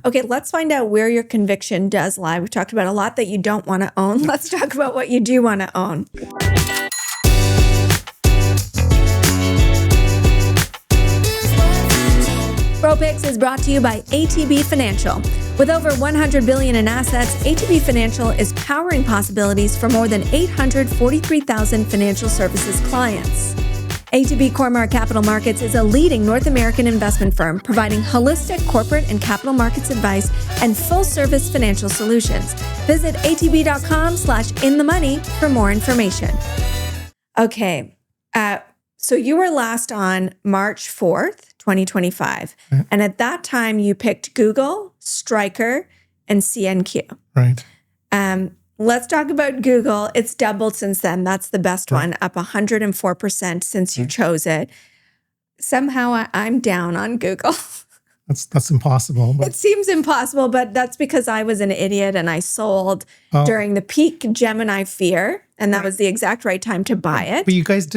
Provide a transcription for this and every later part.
Okay, let's find out where your conviction does lie. We've talked about a lot that you don't want to own. Let's talk about what you do want to own. ProPicks is brought to you by ATB Financial. With over $100 billion in assets, ATB Financial is powering possibilities for more than 843,000 financial services clients. ATB Cormark Capital Markets is a leading North American investment firm providing holistic corporate and capital markets advice and full-service financial solutions. Visit atb.com/inthemoney for more information. Okay, so you were last on March 4th, 2025. Right. And at that time, you picked Google, Stryker, and CNQ. Right. Let's talk about Google. It's doubled since then. That's the best one, up 104% since you chose it. Somehow I'm down on Google. That's impossible. It seems impossible, but that's because I was an idiot and I sold during the peak Gemini fear. And that was the exact right time to buy it. But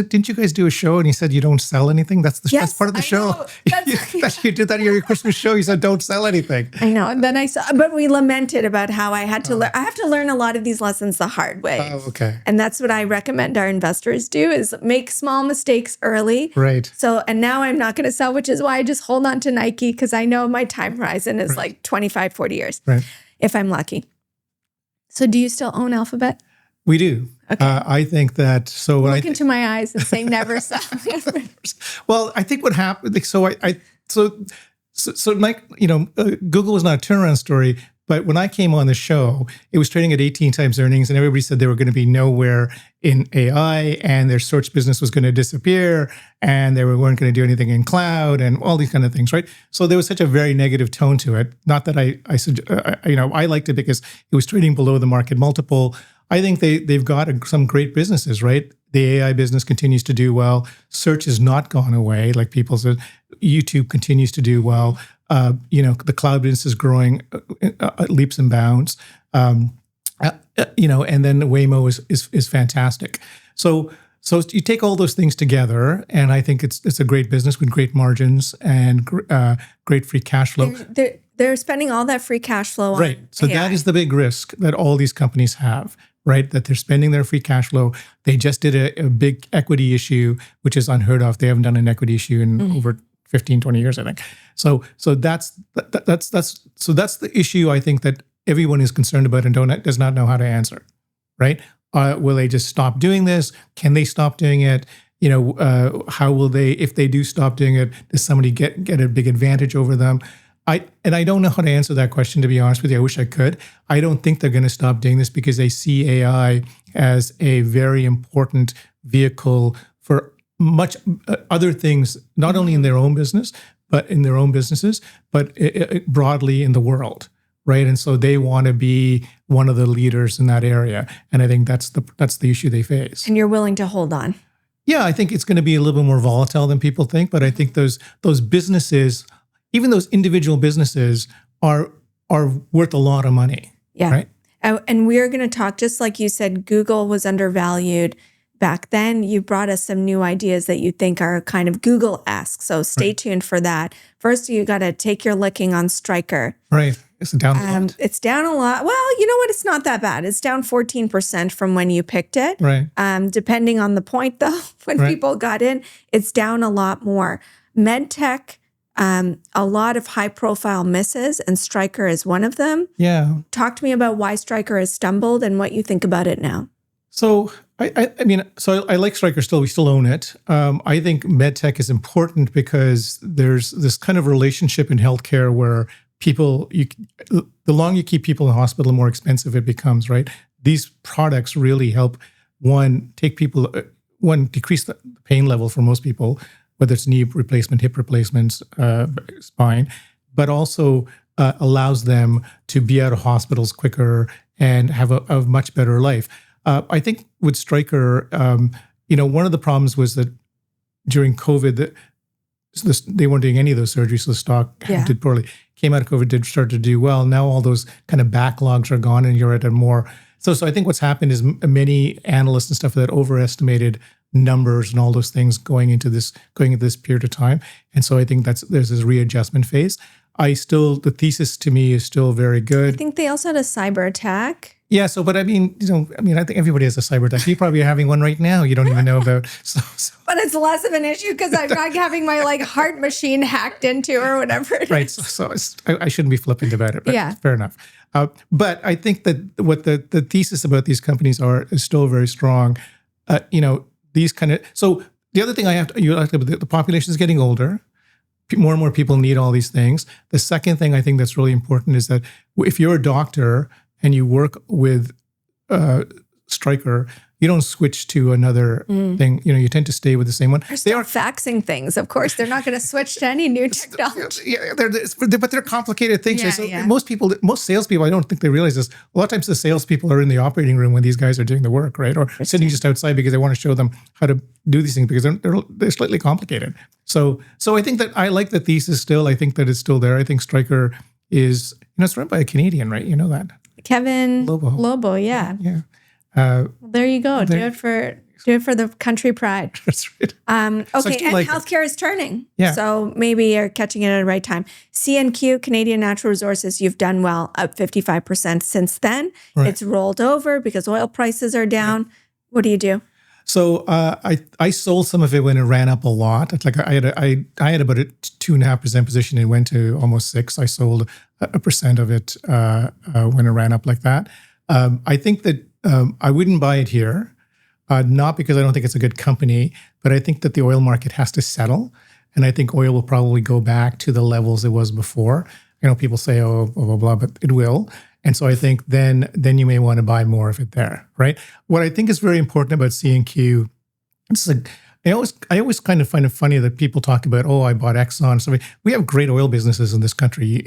didn't you guys do a show and you said you don't sell anything? That's part of the show. You did that at your Christmas show. You said don't sell anything. I know. And then but we lamented about how I had to learn. I have to learn a lot of these lessons the hard way. Oh, okay. And that's what I recommend our investors do is make small mistakes early. Right. And now I'm not going to sell, which is why I just hold on to Nike because I know my time horizon is like 25, 40 years. Right. If I'm lucky. So do you still own Alphabet? We do. Okay. I think that. So look into my eyes and say never sell. Well, I think what happened. Mike, Google was not a turnaround story, but when I came on the show, it was trading at 18 times earnings, and everybody said they were going to be nowhere in AI, and their search business was going to disappear, and they weren't going to do anything in cloud, and all these kind of things, right? So there was such a very negative tone to it. Not that I liked it because it was trading below the market multiple. I think they've got some great businesses, right? The AI business continues to do well. Search has not gone away, like people said. YouTube continues to do well. The cloud business is growing at leaps and bounds. And then Waymo is fantastic. So you take all those things together, and I think it's a great business with great margins and great free cash flow. They're spending all that free cash flow on right. So AI. That is the big risk that all these companies have, right? That they're spending their free cash flow. They just did a big equity issue, which is unheard of. They haven't done an equity issue in over 15, 20 years, I think. So that's the issue I think that everyone is concerned about and does not know how to answer, right? Will they just stop doing this? Can they stop doing it? How will they, if they do stop doing it, does somebody get a big advantage over them? I don't know how to answer that question, to be honest with you. I wish I could. I don't think they're going to stop doing this because they see AI as a very important vehicle for much other things, not only in their own business, but in their own businesses, but broadly in the world, right? And so they want to be one of the leaders in that area. And I think that's the issue they face. And you're willing to hold on. Yeah, I think it's going to be a little bit more volatile than people think, but I think those businesses, even those individual businesses, are worth a lot of money. Yeah. Right? And we're going to talk, just like you said, Google was undervalued back then. You brought us some new ideas that you think are kind of Google-esque. So stay tuned for that. First, you got to take your licking on Stryker. Right. It's down a lot. It's down a lot. Well, you know what? It's not that bad. It's down 14% from when you picked it. Right. Depending on the point, though, when people got in, it's down a lot more. MedTech, a lot of high-profile misses, and Stryker is one of them. Yeah. Talk to me about why Stryker has stumbled and what you think about it now. So I like Stryker still. We still own it. I think MedTech is important because there's this kind of relationship in healthcare where the longer you keep people in the hospital, the more expensive it becomes, right? These products really help, decrease the pain level for most people, whether it's knee replacement, hip replacements, spine, but also allows them to be out of hospitals quicker and have a much better life. I think with Stryker, one of the problems was that during COVID, they weren't doing any of those surgeries, so the stock did poorly. Came out of COVID, did start to do well. Now all those kind of backlogs are gone, and you're at a more. So I think what's happened is many analysts and stuff that overestimated numbers and all those things going into this period of time, and so I think there's this readjustment phase. the thesis to me is still very good. I think they also had a cyber attack. Yeah. So, but I mean, I think everybody has a cyber attack. You probably are having one right now. You don't even know about. So. But it's less of an issue because I'm not having my heart machine hacked into or whatever it right. is. So I shouldn't be flippant about it. But yeah. Fair enough. But I think that what the thesis about these companies is still very strong. These kind of. So the other thing the population is getting older. More and more people need all these things. The second thing I think that's really important is that if you're a doctor and you work with Stryker, you don't switch to another thing. You tend to stay with the same one. They are faxing things, of course. They're not going to switch to any new technology. Yeah, but they're complicated things. Most salespeople, I don't think they realize this. A lot of times the salespeople are in the operating room when these guys are doing the work, right? Or sitting just outside because they want to show them how to do these things because they're slightly complicated. So I think that I like the thesis still. I think that it's still there. I think Stryker is, it's run by a Canadian, right? You know that. Kevin Lobo, yeah. Yeah. There you go. Do it for the country pride. That's right. Okay, so and healthcare is turning. Yeah. So maybe you're catching it at the right time. CNQ, Canadian Natural Resources, you've done well, up 55% since then. Right. It's rolled over because oil prices are down. Right. What do you do? So I sold some of it when it ran up a lot. It's like I had about a 2.5% position. It went to almost 6%. I sold a percent of it when it ran up like that. I think that I wouldn't buy it here, not because I don't think it's a good company, but I think that the oil market has to settle, and I think oil will probably go back to the levels it was before. People say, oh, blah, blah, blah, but it will. And so I think then you may want to buy more of it there, right? What I think is very important about CNQ, I always kind of find it funny that people talk about, oh, I bought Exxon. So we have great oil businesses in this country.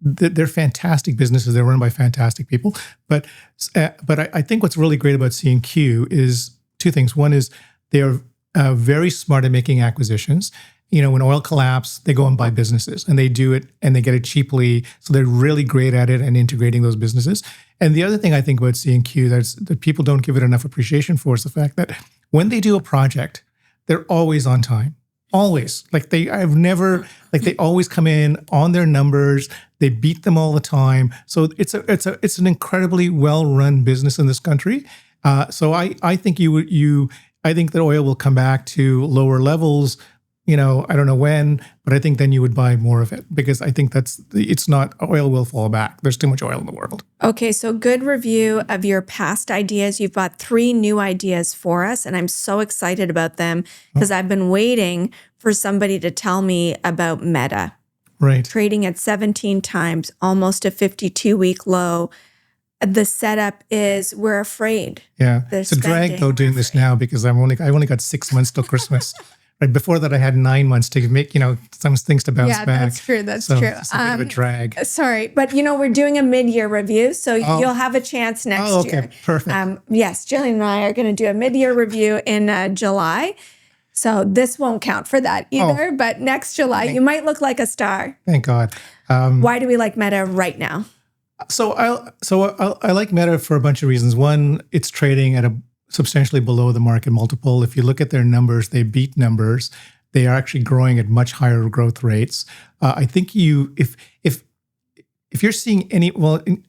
They're fantastic businesses. They're run by fantastic people. But I think what's really great about CNQ is two things. One is they're very smart at making acquisitions. When oil collapsed, they go and buy businesses, and they do it, and they get it cheaply. So they're really great at it and integrating those businesses. And the other thing I think about CNQ that people don't give it enough appreciation for is the fact that when they do a project, they're always on time. Always. They always come in on their numbers. They beat them all the time. So it's an incredibly well-run business in this country. So I think I think that oil will come back to lower levels. I don't know when, but I think then you would buy more of it because I think oil will fall back. There's too much oil in the world. Okay, so good review of your past ideas. You've bought 3 new ideas for us, and I'm so excited about them because I've been waiting for somebody to tell me about Meta. Right. Trading at 17 times, almost a 52-week low. The setup is we're afraid. Yeah, it's a drag though doing this now because I only got 6 months till Christmas. Right before that, I had 9 months to make some things to bounce back. Yeah, that's true. That's true. It's a bit of a drag. Sorry, but we're doing a mid-year review, so you'll have a chance next year. Okay, perfect. Yes, Jillian and I are going to do a mid-year review in July, so this won't count for that either. But next July, you might look like a star. Thank God. Why do we like Meta right now? So I like Meta for a bunch of reasons. One, it's trading at a substantially below the market multiple. If you look at their numbers, they beat numbers. They are actually growing at much higher growth rates. I think if you're seeing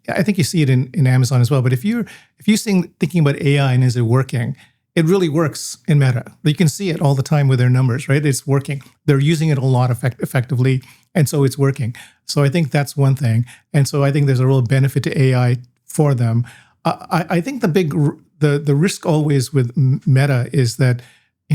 I think you see it in Amazon as well. But if you're thinking about AI and is it working, it really works in Meta. You can see it all the time with their numbers, right? It's working. They're using it a lot effectively, and so it's working. So I think that's one thing. And so I think there's a real benefit to AI for them. I think the risk always with Meta is that,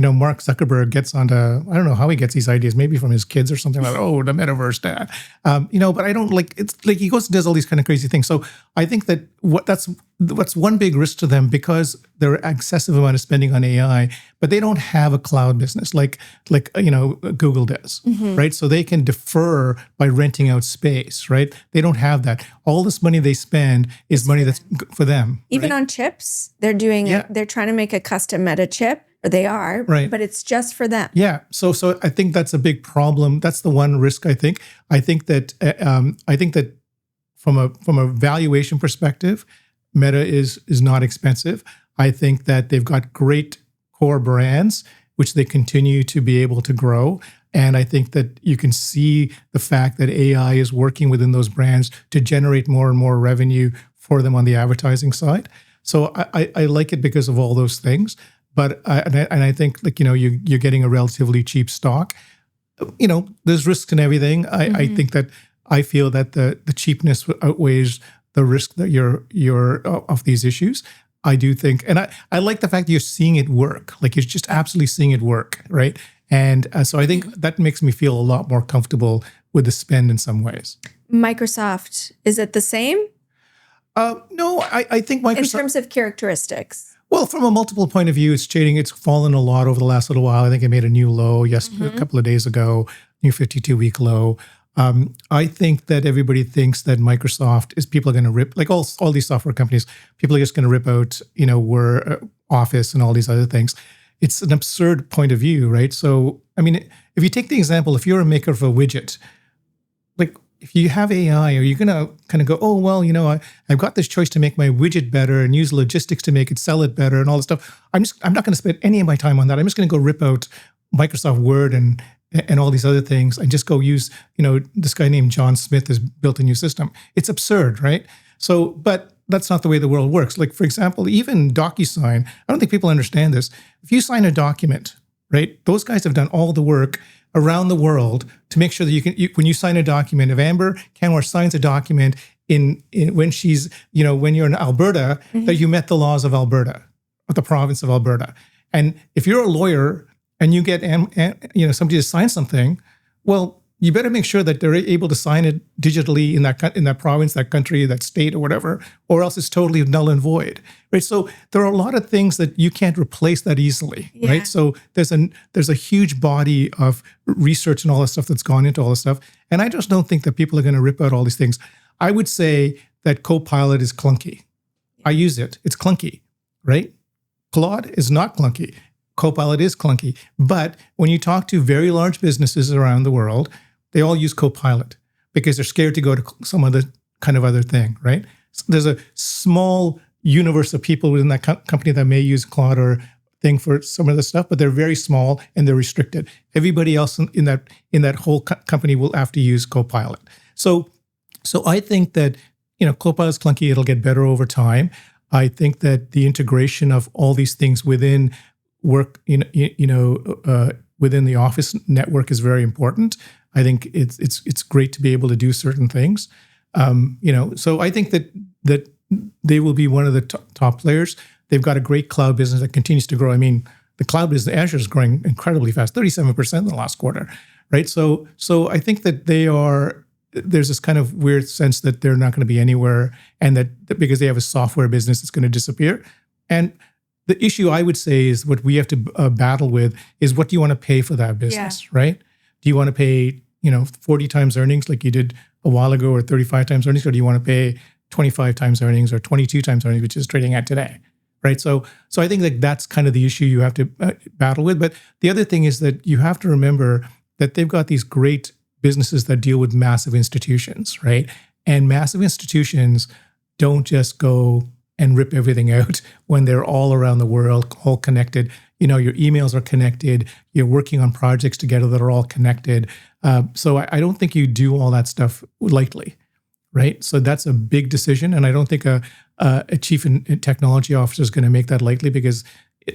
Mark Zuckerberg gets onto, I don't know how he gets these ideas, maybe from his kids or something like, oh, the metaverse, dad. But I don't it's like he goes and does all these kind of crazy things. So I think that what's one big risk to them because they're excessive amount of spending on AI, but they don't have a cloud business like Google does, right? So they can defer by renting out space, right? They don't have that. All this money they spend is money that's for them. Even on chips, they're they're trying to make a custom Meta chip. Or they are, right. But it's just for them. Yeah. So I think that's a big problem. That's the one risk I think. I think that from a valuation perspective, Meta is not expensive. I think that they've got great core brands, which they continue to be able to grow. And I think that you can see the fact that AI is working within those brands to generate more and more revenue for them on the advertising side. So I like it because of all those things. But I think like, you're getting a relatively cheap stock. There's risks in everything. I think that I feel that the cheapness outweighs the risk that you're of these issues. I do think, and I like the fact that you're seeing it work. Like you're just absolutely seeing it work, right? And so I think that makes me feel a lot more comfortable with the spend in some ways. Microsoft, is it the same? No, I think Microsoft... In terms of characteristics? Well, from a multiple point of view, it's fallen a lot over the last little while. I think it made a new low a couple of days ago, new 52-week low. I think that everybody thinks that Microsoft is people are going to rip, like all these software companies, people are just going to rip out, Office and all these other things. It's an absurd point of view, right? So, I mean, if you take the example, if you're a maker of a widget, like if you have AI, are you going to kind of go, oh, well, I've got this choice to make my widget better and use logistics to make it, sell it better and all this stuff. I'm not going to spend any of my time on that. I'm just going to go rip out Microsoft Word and all these other things and just go use, this guy named John Smith has built a new system. It's absurd, right? So, but that's not the way the world works. Like, for example, even DocuSign, I don't think people understand this. If you sign a document, right, those guys have done all the work around the world to make sure that when you sign a document, if Amber Kanwar signs a document when you're in Alberta, that you met the laws of Alberta, of the province of Alberta. And if you're a lawyer and you get somebody to sign something, well, you better make sure that they're able to sign it digitally in that province, that country, that state, or whatever, or else it's totally null and void, right? So there are a lot of things that you can't replace that easily, right? So there's a huge body of research and all that stuff that's gone into all this stuff, and I just don't think that people are going to rip out all these things. I would say that Copilot is clunky. I use it; it's clunky, right? Claude is not clunky. Copilot is clunky, but when you talk to very large businesses around the world, they all use Copilot because they're scared to go to some other kind of other thing, right? So there's a small universe of people within that company that may use Claude or thing for some of the stuff, but they're very small and they're restricted. Everybody else in that whole company will have to use Copilot. So I think that Copilot's clunky. It'll get better over time. I think that the integration of all these things within work, within the Office network is very important. I think it's great to be able to do certain things. So I think that they will be one of the top players. They've got a great cloud business that continues to grow. I mean, the cloud business, Azure is growing incredibly fast, 37% in the last quarter, right? So I think that there's this kind of weird sense that they're not going to be anywhere, and that because they have a software business, it's going to disappear. And the issue I would say is what we have to battle with is what do you want to pay for that business, right? Do you want to pay, 40 times earnings like you did a while ago, or 35 times earnings, or do you want to pay 25 times earnings or 22 times earnings, which is trading at today, right? So I think that's kind of the issue you have to battle with. But the other thing is that you have to remember that they've got these great businesses that deal with massive institutions, right? And massive institutions don't just go and rip everything out when they're all around the world, all connected. Your emails are connected. You're working on projects together that are all connected. So I don't think you do all that stuff lightly, right? So that's a big decision. And I don't think a chief technology officer is going to make that lightly, because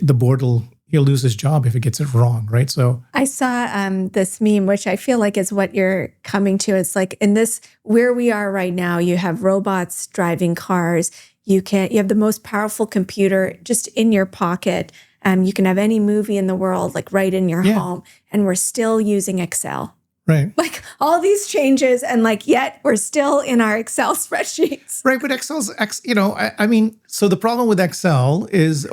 the board he'll lose his job if it gets it wrong, right? So I saw this meme, which I feel like is what you're coming to. It's like in this, where we are right now, you have robots driving cars. You have the most powerful computer just in your pocket. You can have any movie in the world, like right in your home, and we're still using Excel. Right. Like all these changes, and yet we're still in our Excel spreadsheets. Right, but Excel's, so the problem with Excel is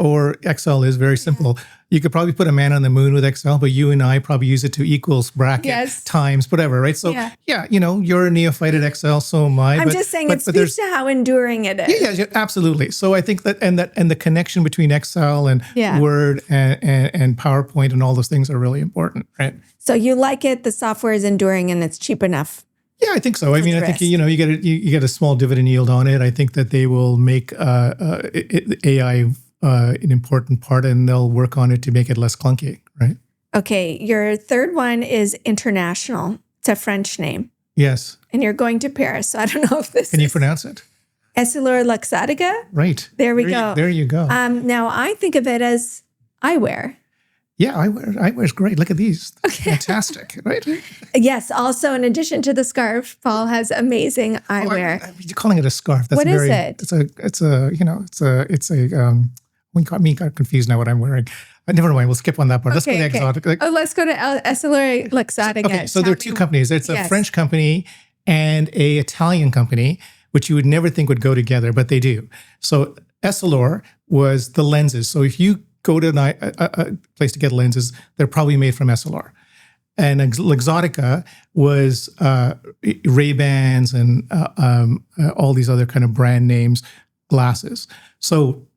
very simple. You could probably put a man on the moon with Excel, but you and I probably use it to equals bracket times, whatever, right? So you're a neophyte at Excel, so am I. I'm just saying it speaks to how enduring it is. Yeah, absolutely. So I think that and the connection between Excel and Word and PowerPoint and all those things are really important, right? So you like it, the software is enduring, and it's cheap enough. Yeah, I think so. I think you get a small dividend yield on it. I think that they will make AI an important part, and they'll work on it to make it less clunky, right? Okay, your third one is international. It's a French name. Yes. And you're going to Paris, so I don't know if this Can you pronounce it? Essilor Luxottica? Right. There we go. There you go. Now, I think of it as eyewear. Yeah, eyewear is great. Look at these. Okay. Fantastic, right? Yes. Also, in addition to the scarf, Paul has amazing eyewear. You're calling it a scarf. That's what is it? We got confused now what I'm wearing. Never mind. We'll skip on that part. Let's go to exotic. Let's go to Essilor Luxottica. Okay, so there are two companies. It's a French company and a Italian company, which you would never think would go together, but they do. So Essilor was the lenses. So if you go to a place to get lenses, they're probably made from Essilor. And Luxottica was Ray-Bans and all these other kind of brand names glasses. So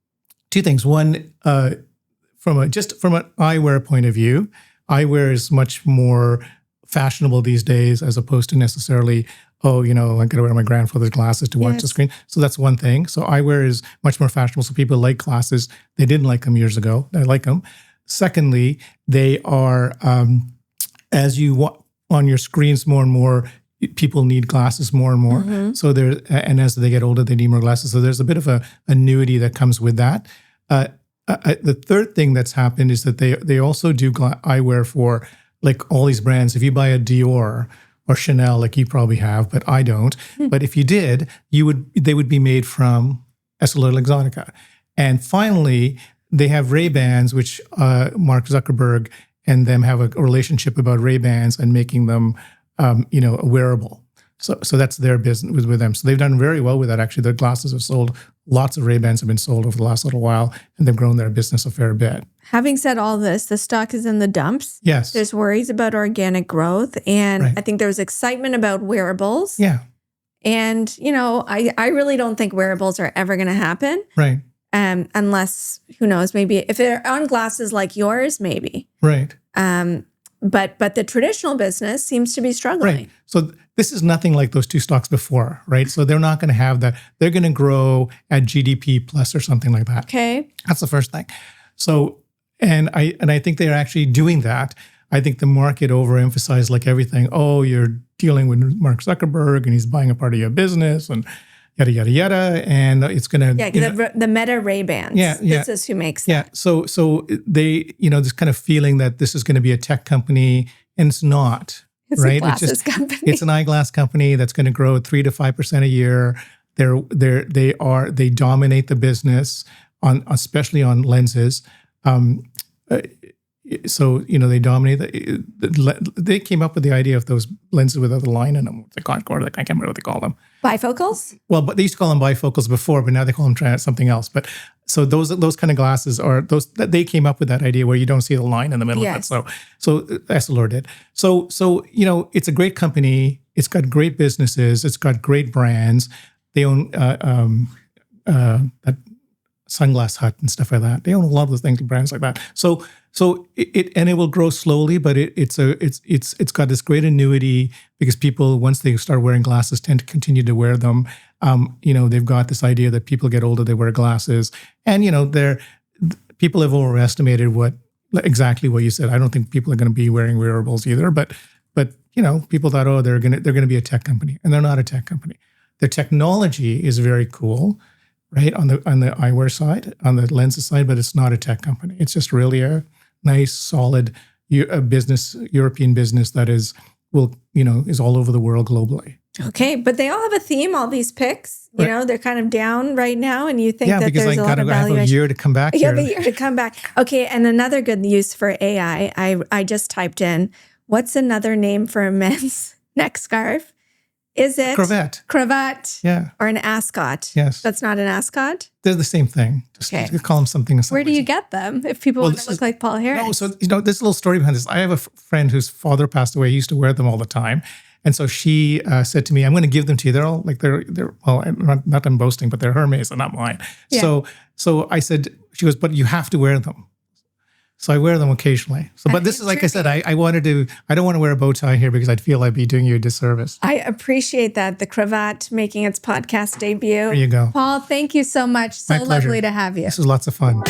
two things. One, from an eyewear point of view, eyewear is much more fashionable these days as opposed to necessarily, I got to wear my grandfather's glasses to watch the screen. So that's one thing. So eyewear is much more fashionable. So people like glasses. They didn't like them years ago. They like them. Secondly, they are, as you on your screens more and more, people need glasses more and more. Mm-hmm. So and as they get older, they need more glasses. So there's a bit of a annuity that comes with that. The third thing that's happened is that they also do eyewear for like all these brands. If you buy a Dior or Chanel, like you probably have, but I don't. But if you did, they would be made from Essilor Luxottica. And finally, they have Ray-Bans, which Mark Zuckerberg and them have a relationship about Ray-Bans and making them, wearable. So that's their business with them. So they've done very well with that. Actually, their glasses have sold. Lots of Ray-Bans have been sold over the last little while, and they've grown their business a fair bit. Having said all this, the stock is in the dumps. Yes. There's worries about organic growth, and right. I think there's excitement about wearables. Yeah. And, I really don't think wearables are ever going to happen. Right. Unless, who knows, maybe if they're on glasses like yours, maybe. Right. But the traditional business seems to be struggling. Right. So this is nothing like those two stocks before, right? So they're not going to have that. They're going to grow at GDP plus or something like that. Okay. That's the first thing. So, and I think they're actually doing that. I think the market overemphasized like everything. Oh, you're dealing with Mark Zuckerberg and he's buying a part of your business and yada, yada, yada. And it's going to... Yeah, the Meta Ray-Bans. Yeah. This is who makes that. Yeah. So they, this kind of feeling that this is going to be a tech company, and it's not. It's right? a glasses company. It's an eyeglass company that's going to grow 3 to 5% a year. They dominate the business especially on lenses. So they dominate. They came up with the idea of those lenses without the line in them. I can't remember what they call them. Bifocals? Well, but they used to call them bifocals before, but now they call them something else. But so those kind of glasses are those that they came up with that idea where you don't see the line in the middle of it. So Essilor did. So it's a great company. It's got great businesses. It's got great brands. They own that Sunglass Hut and stuff like that. They own a lot of those things, brands like that. So it will grow slowly, but it's got this great annuity because people, once they start wearing glasses, tend to continue to wear them. They've got this idea that people get older, they wear glasses, and people have overestimated exactly what you said. I don't think people are going to be wearing wearables either, but people thought, they're going to be a tech company, and they're not a tech company. Their technology is very cool, right, on the eyewear side, on the lenses side, but it's not a tech company. It's just really a nice, solid European business that is all over the world globally. Okay, but they all have a theme, all these picks. Right. They're kind of down right now, and you think that there's a lot of valuation. I have a year to come back. You have a year to come back. Okay, and another good use for AI, I just typed in, what's another name for a men's neck scarf? Is it cravat? Yeah. Or an ascot? Yes. That's not an ascot? They're the same thing. Just call them something. Where do you get them if people want to look like Paul Harris? No, so there's a little story behind this. I have a friend whose father passed away. He used to wear them all the time. And so she said to me, I'm going to give them to you. They're all like, they're well, not I'm boasting, but they're Hermes and not mine. Yeah. So I said, she goes, but you have to wear them. So I wear them occasionally. But this is, like I said, I don't want to wear a bow tie here because I'd feel I'd be doing you a disservice. I appreciate that. The cravat making its podcast debut. There you go. Paul, thank you so much. So lovely to have you. This was lots of fun.